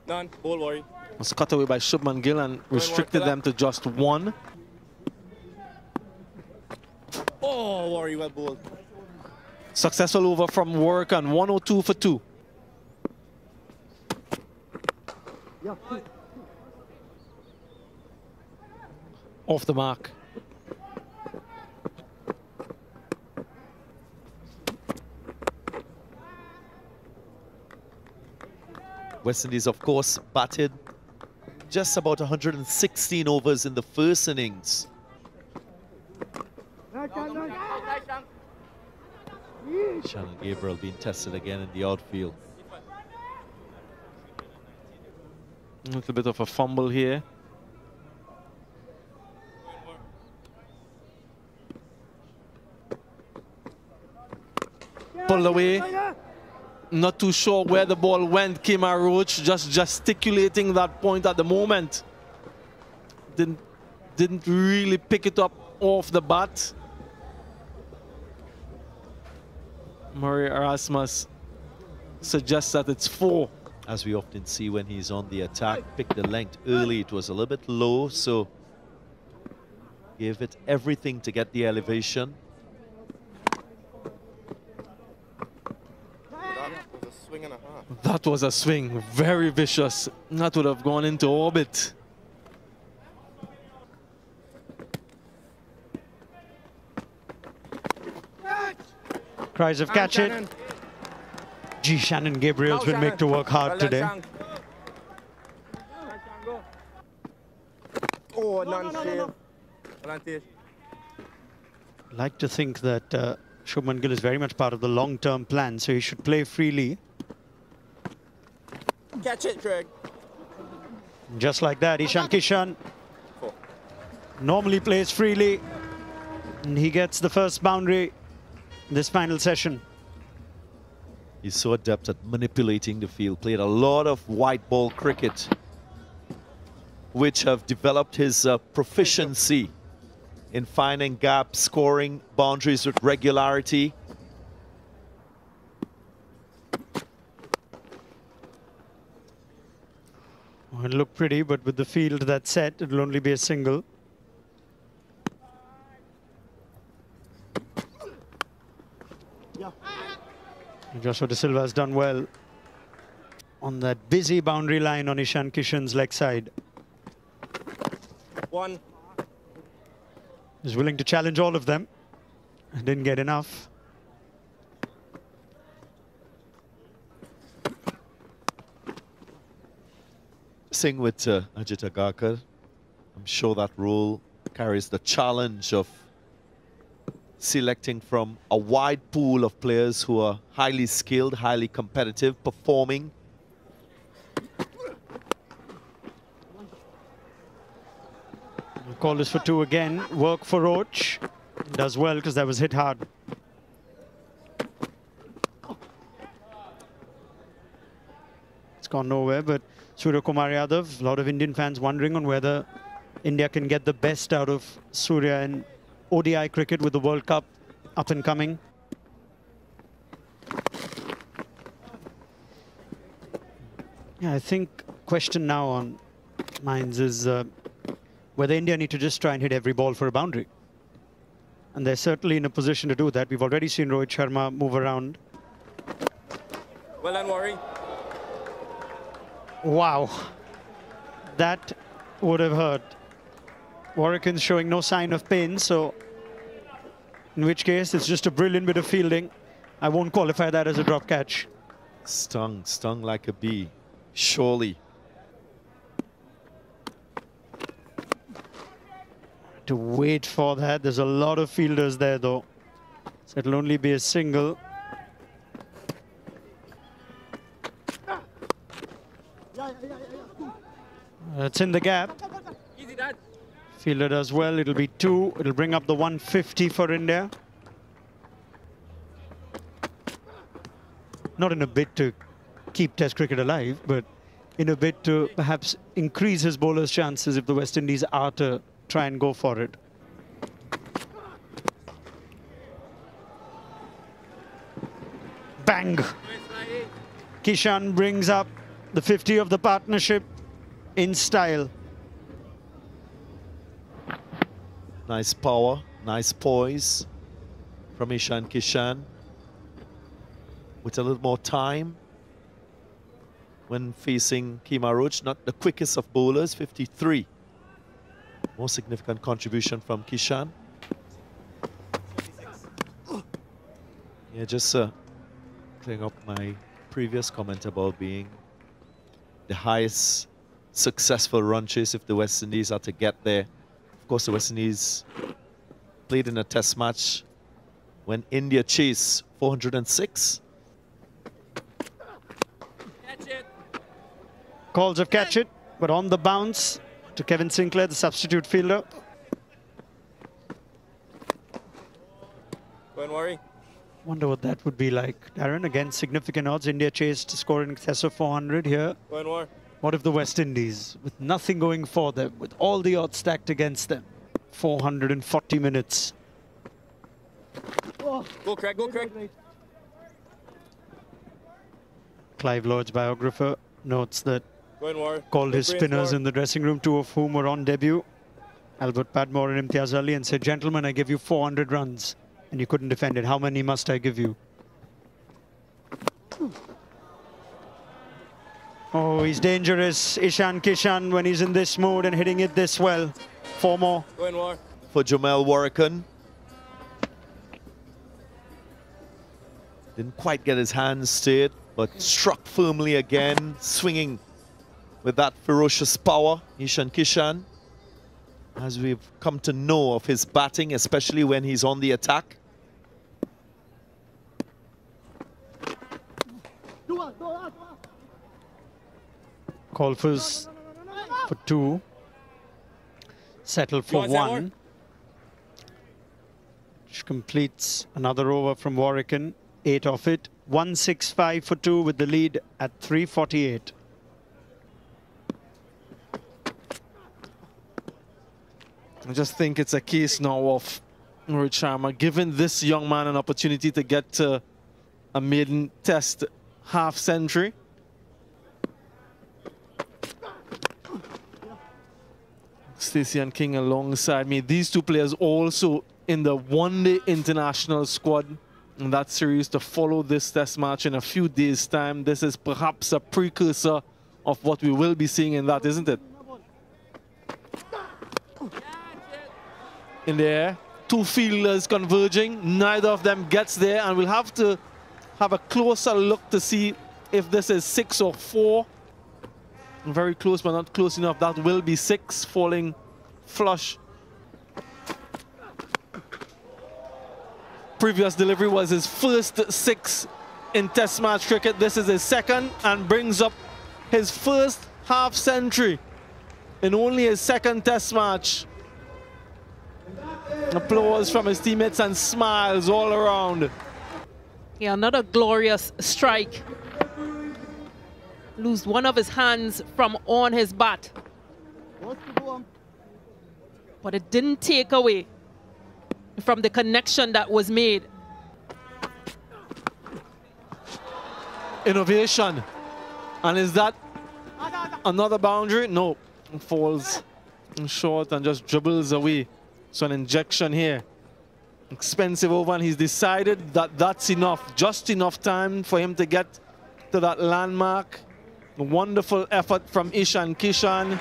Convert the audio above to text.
None. Ball worry. Was cut away by Shubman Gill and restricted them to just one. Oh, worry, well bowled. Successful over from Warwick and 102 for 2. Off the mark. West Indies, of course, batted just about 116 overs in the first innings. Shannon Gabriel being tested again in the outfield. A little bit of a fumble here. Pulled away. Not too sure where the ball went. Kemar Roach just gesticulating that point at the moment. Didn't really pick it up off the bat. Murray Erasmus suggests that it's 4. As we often see when he's on the attack, pick the length early. It was a little bit low, so gave it everything to get the elevation. Swing and a half. That was a swing, very vicious. That would have gone into orbit. Cries of catch it. Gee, Shannon Gabriel's been made to work hard today. Oh, non-save. Like to think that Shubman Gill is very much part of the long-term plan, so he should play freely. Catch it, Craig. Just like that, Ishan Kishan normally plays freely, and he gets the first boundary in this final session. He's so adept at manipulating the field. Played a lot of white ball cricket, which have developed his proficiency in finding gaps, scoring boundaries with regularity. It'll look pretty, but with the field that's set, it'll only be a single. Joshua De Silva has done well on that busy boundary line on Ishan Kishan's leg side. 1. He's willing to challenge all of them. Didn't get enough. Sing with Ajit Agarkar. I'm sure that role carries the challenge of selecting from a wide pool of players who are highly skilled, highly competitive, performing. Call is for 2 again. Work for Roach. Does well because that was hit hard. It's gone nowhere, but Surya Kumar Yadav, a lot of Indian fans wondering on whether India can get the best out of Surya in ODI cricket with the World Cup up and coming. Yeah, I think question now on minds is whether India need to just try and hit every ball for a boundary. And they're certainly in a position to do that. We've already seen Rohit Sharma move around. Well done, Worry. Wow. That would have hurt. Warwick's showing no sign of pain, so in which case it's just a brilliant bit of fielding. I won't qualify that as a drop catch. Stung like a bee, surely. To wait for that, there's a lot of fielders there though. So it'll only be a single. It's in the gap. Fielder does well, it'll be 2. It'll bring up the 150 for India. Not in a bid to keep Test cricket alive, but in a bid to perhaps increase his bowler's chances if the West Indies are to try and go for it. Bang! Kishan brings up the 50 of the partnership in style. Nice power, nice poise from Ishan Kishan. With a little more time when facing Kemar Roach, not the quickest of bowlers, 53. More significant contribution from Kishan. Yeah, just clearing up my previous comment about being the highest successful run chase if the West Indies are to get there. Of course, the West Indies played in a test match when India chased 406. Calls of catch it, but on the bounce to Kevin Sinclair, the substitute fielder. Don't worry. Wonder what that would be like. Darren, again, significant odds. India chased to score in excess of 400 here. Don't worry. What if the West Indies, with nothing going for them, with all the odds stacked against them, 440 minutes. Go, Craig, go, Craig. Clive Lord's biographer notes that Don't worry. called his Good spinners brainstorm. in the dressing room, 2 of whom were on debut, Albert Padmore and Imtiaz Ali, and said, "Gentlemen, I give you 400 runs, and you couldn't defend it. How many must I give you?" Oh, he's dangerous, Ishan Kishan, when he's in this mood and hitting it this well. 4 more. Don't worry. For Jamel Warrican. Didn't quite get his hands stayed, but struck firmly again, swinging with that ferocious power. Ishan Kishan, as we've come to know of his batting, especially when he's on the attack. Golfers for 2. Settle for You want 1. Which completes another over from Warrican. 8 off it. 165 for 2 with the lead at 348. I just think it's a case now of Rohit Sharma giving this young man an opportunity to get to a maiden test half century. Stacey and King alongside me. These two players also in the one-day international squad in that series to follow this test match in a few days' time. This is perhaps a precursor of what we will be seeing in that, isn't it? In the air, 2 fielders converging, neither of them gets there, and we'll have to have a closer look to see if this is 6 or 4. Very close, but not close enough. That will be 6, falling flush. Previous delivery was his first 6 in Test match cricket. This is his second and brings up his first half century in only his second Test match. Applause from his teammates and smiles all around. Yeah, another glorious strike. Lose one of his hands from on his bat. But it didn't take away from the connection that was made. Innovation. And is that another boundary? No. Falls short and just dribbles away. So an injection here. Expensive over, and he's decided that that's enough. Just enough time for him to get to that landmark. A wonderful effort from Ishan Kishan.